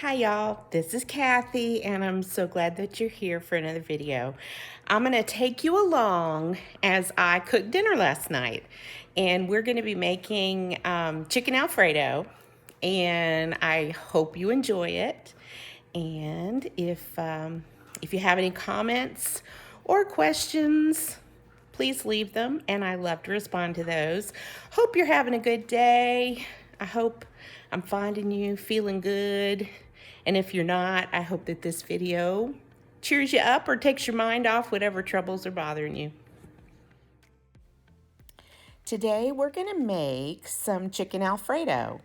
Hi y'all, this is Kathy and I'm so glad that you're here for another video. I'm going to take you along as I cooked dinner last night, and we're going to be making chicken Alfredo, and I hope you enjoy it. And if you have any comments or questions, please leave them, and I love to respond to those. Hope you're having a good day. I hope I'm finding you feeling good. And if you're not, I hope that this video cheers you up or takes your mind off whatever troubles are bothering you. Today we're going to make some chicken Alfredo.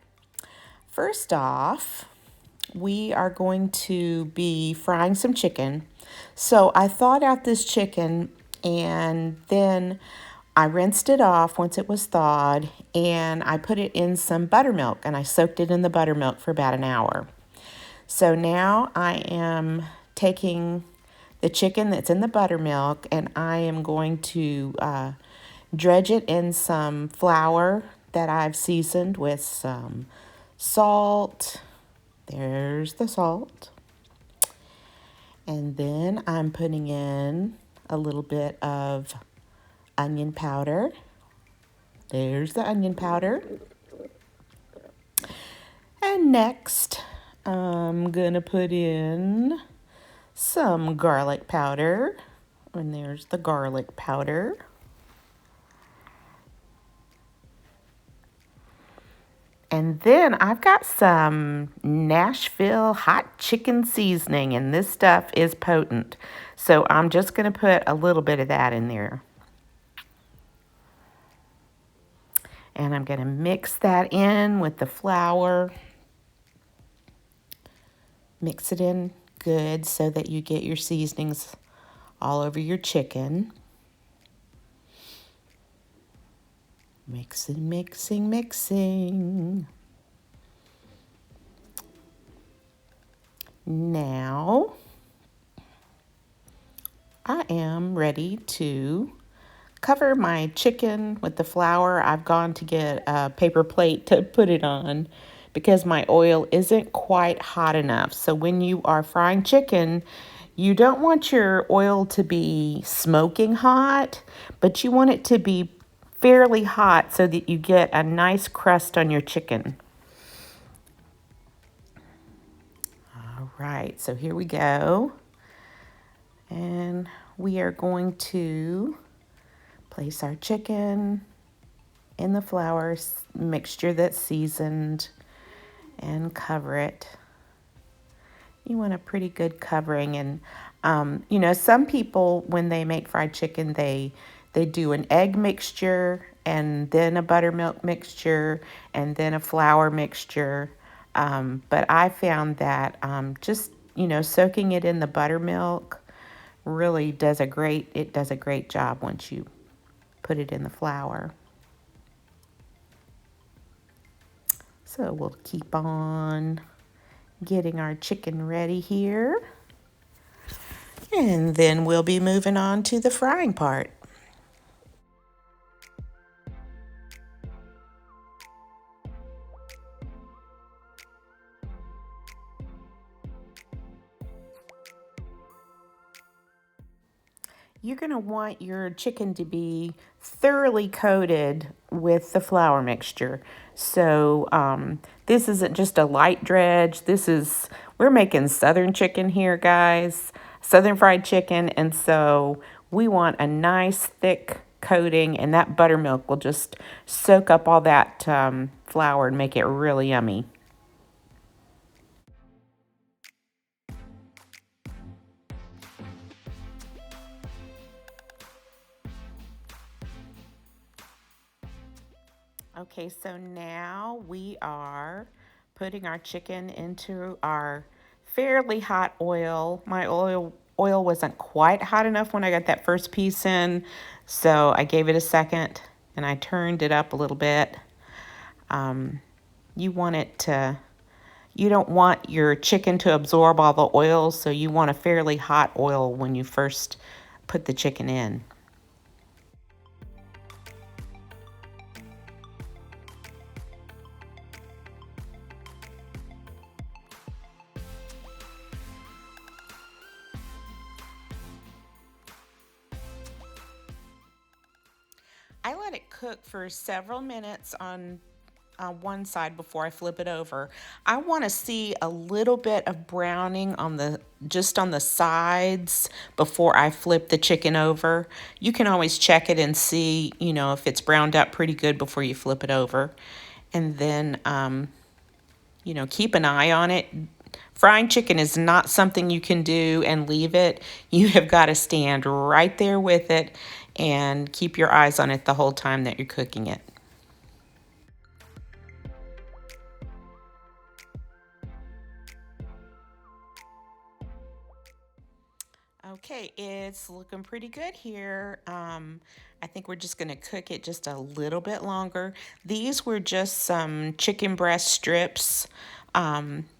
First off, we are going to be frying some chicken. So I thawed out this chicken and then I rinsed it off once it was thawed, and I put it in some buttermilk and I soaked it in the buttermilk for about an hour. So now I am taking the chicken that's in the buttermilk and I am going to dredge it in some flour that I've seasoned with some salt. There's the salt. And then I'm putting in a little bit of onion powder. There's the onion powder. And next, I'm gonna put in some garlic powder. And there's the garlic powder. And then I've got some Nashville hot chicken seasoning, and this stuff is potent. So I'm just going to put a little bit of that in there. And I'm going to mix that in with the flour. Mix it in good so that you get your seasonings all over your chicken. Mixing, mixing, mixing. Now, I am ready to cover my chicken with the flour. I've gone to get a paper plate to put it on because my oil isn't quite hot enough. So when you are frying chicken, you don't want your oil to be smoking hot, but you want it to be fairly hot so that you get a nice crust on your chicken. All right, so here we go. And we are going to place our chicken in the flour mixture that's seasoned and cover it. You want a pretty good covering. And you know, some people, when they make fried chicken, they do an egg mixture and then a buttermilk mixture and then a flour mixture. But I found that just, you know, soaking it in the buttermilk really does a great job once you put it in the flour. So we'll keep on getting our chicken ready here. And then we'll be moving on to the frying part. You're going to want your chicken to be thoroughly coated with the flour mixture. So this isn't just a light dredge. We're making southern chicken here, guys. Southern fried chicken. And so we want a nice thick coating, and that buttermilk will just soak up all that flour and make it really yummy. Okay, so now we are putting our chicken into our fairly hot oil. My oil wasn't quite hot enough when I got that first piece in, so I gave it a second and I turned it up a little bit. You want it to, you don't want your chicken to absorb all the oil, so you want a fairly hot oil when you first put the chicken in. I let it cook for several minutes on one side before I flip it over. I want to see a little bit of browning on the just on the sides before I flip the chicken over. You can always check it and see, if it's browned up pretty good before you flip it over. And then, keep an eye on it. Frying chicken is not something you can do and leave it. You have got to stand right there with it and keep your eyes on it the whole time that you're cooking it. Okay, it's looking pretty good here. I think we're just going to cook it just a little bit longer. These were just some chicken breast strips.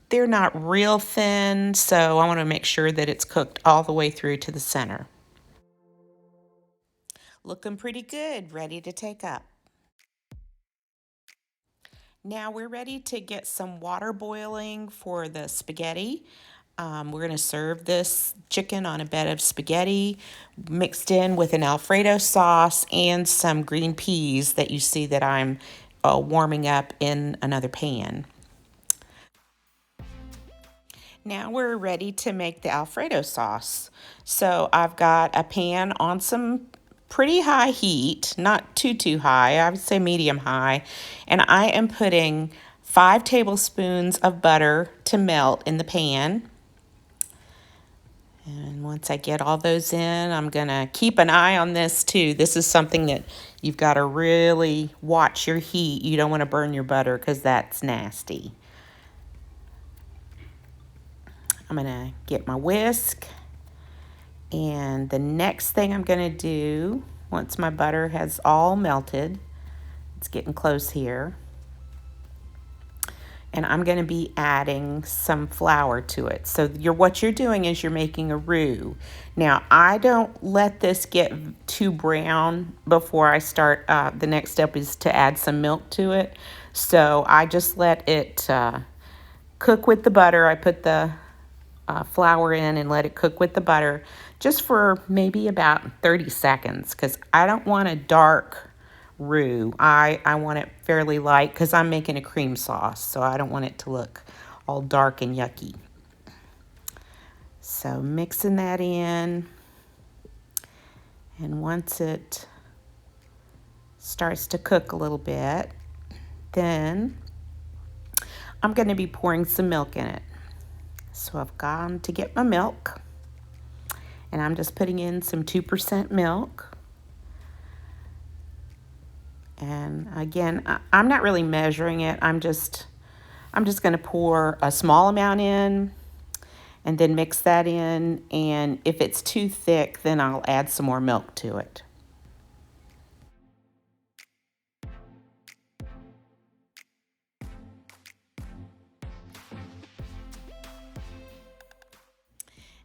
They're not real thin, so I want to make sure that it's cooked all the way through to the center. Looking pretty good, ready to take up. Now we're ready to get some water boiling for the spaghetti. We're going to serve this chicken on a bed of spaghetti mixed in with an Alfredo sauce and some green peas that you see that I'm warming up in another pan. Now we're ready to make the Alfredo sauce. So I've got a pan on some pretty high heat, not too high, I would say medium high, and I am putting 5 tablespoons of butter to melt in the pan. And once I get all those in, I'm going to keep an eye on this too. This is something that you've got to really watch your heat. You don't want to burn your butter because that's nasty. I'm going to get my whisk. And the next thing I'm going to do, once my butter has all melted, it's getting close here, and I'm going to be adding some flour to it. So what you're doing is you're making a roux. Now, I don't let this get too brown before I start. The next step is to add some milk to it. So I just let it cook with the butter. I put the flour in and let it cook with the butter just for maybe about 30 seconds because I don't want a dark roux. I want it fairly light because I'm making a cream sauce, so I don't want it to look all dark and yucky. So mixing that in, and once it starts to cook a little bit, then I'm going to be pouring some milk in it. So I've gone to get my milk, and I'm just putting in some 2% milk. And again, I'm not really measuring it. I'm just going to pour a small amount in and then mix that in. And if it's too thick, then I'll add some more milk to it.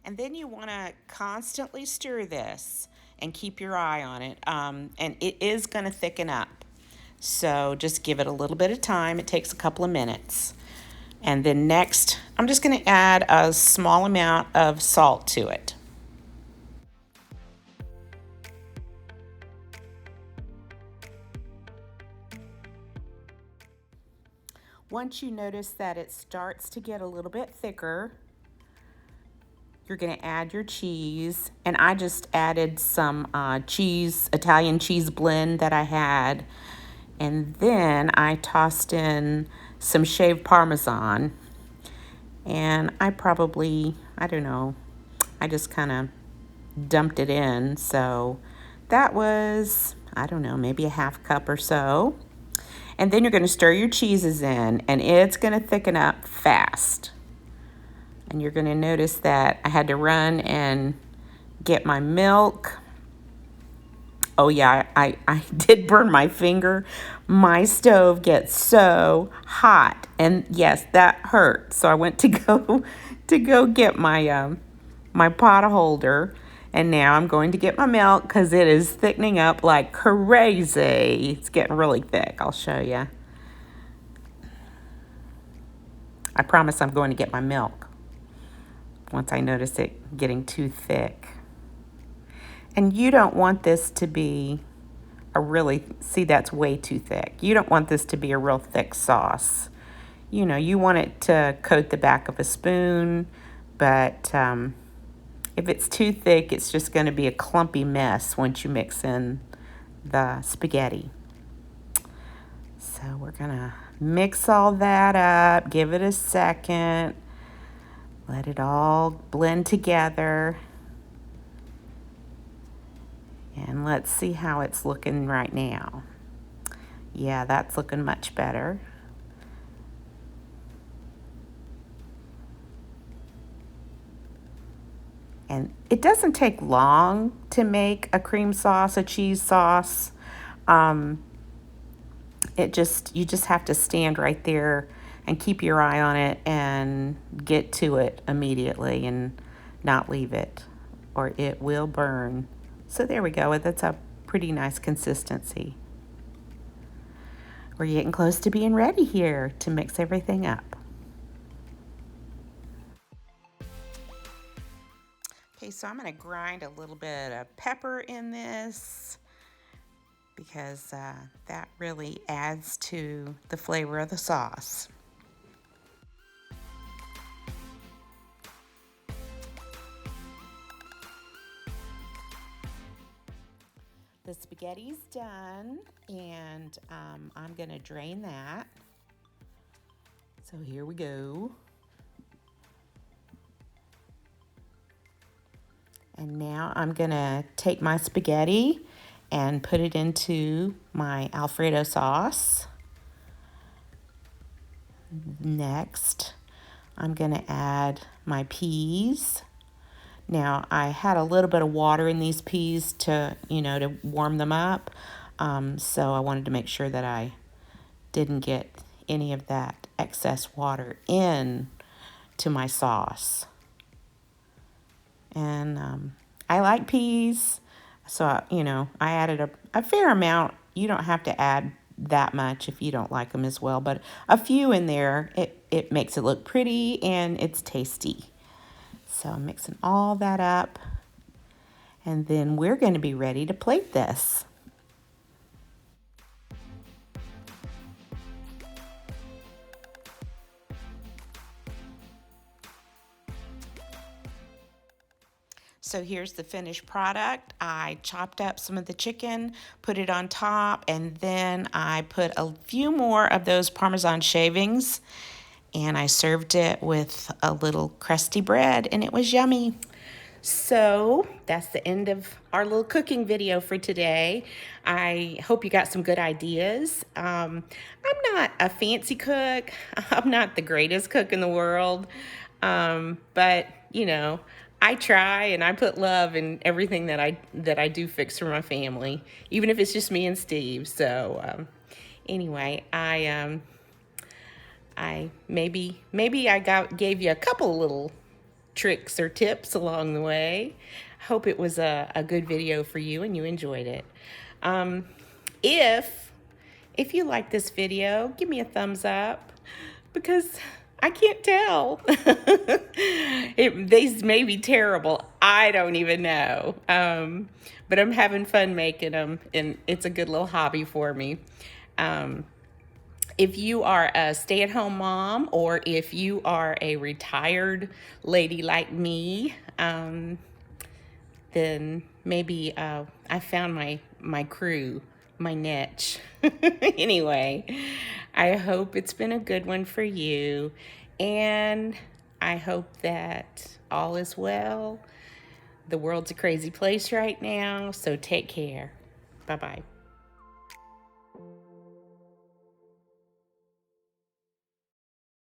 And then you want to constantly stir this and keep your eye on it. And it is going to thicken up. So just give it a little bit of time. It takes a couple of minutes. And then next, I'm just going to add a small amount of salt to it. Once you notice that it starts to get a little bit thicker, you're going to add your cheese. And I just added some Italian cheese blend that I had. And then I tossed in some shaved Parmesan. And I don't know, I just kind of dumped it in. So that was, I don't know, maybe a half cup or so. And then you're going to stir your cheeses in, and it's going to thicken up fast. And you're going to notice that I had to run and get my milk. Oh yeah, I did burn my finger. My stove gets so hot, and yes, that hurt. So I went to go get my my pot holder, and now I'm going to get my milk because it is thickening up like crazy. It's getting really thick. I'll show you. I promise I'm going to get my milk once I notice it getting too thick. And you don't want this to be see, that's way too thick. You don't want this to be a real thick sauce. You know, you want it to coat the back of a spoon, but if it's too thick, it's just going to be a clumpy mess once you mix in the spaghetti. So we're going to mix all that up, give it a second, let it all blend together. And let's see how it's looking right now. Yeah, that's looking much better. And it doesn't take long to make a cream sauce, a cheese sauce. You just have to stand right there and keep your eye on it and get to it immediately and not leave it, or it will burn. So there we go. That's a pretty nice consistency. We're getting close to being ready here to mix everything up. Okay, so I'm going to grind a little bit of pepper in this because that really adds to the flavor of the sauce. The spaghetti's done, and I'm going to drain that. So here we go. And now I'm going to take my spaghetti and put it into my Alfredo sauce. Next, I'm going to add my peas. Now, I had a little bit of water in these peas to warm them up. So I wanted to make sure that I didn't get any of that excess water in to my sauce. And I like peas, so I added a fair amount. You don't have to add that much if you don't like them as well, but a few in there, it makes it look pretty and it's tasty. So I'm mixing all that up, and then we're going to be ready to plate this. So here's the finished product. I chopped up some of the chicken, put it on top, and then I put a few more of those Parmesan shavings, and I served it with a little crusty bread, and it was yummy. So that's the end of our little cooking video for today. I hope you got some good ideas. I'm not a fancy cook. I'm not the greatest cook in the world. But I try and I put love in everything that I do fix for my family, even if it's just me and Steve. So anyway, I maybe I gave you a couple little tricks or tips along the way. I hope it was a good video for you and you enjoyed it. If you like this video, give me a thumbs up, because I can't tell. These may be terrible. I don't even know. But I'm having fun making them, and it's a good little hobby for me. If you are a stay-at-home mom, or if you are a retired lady like me, then maybe I found my crew, my niche. Anyway, I hope it's been a good one for you, and I hope that all is well. The world's a crazy place right now, so take care. Bye-bye.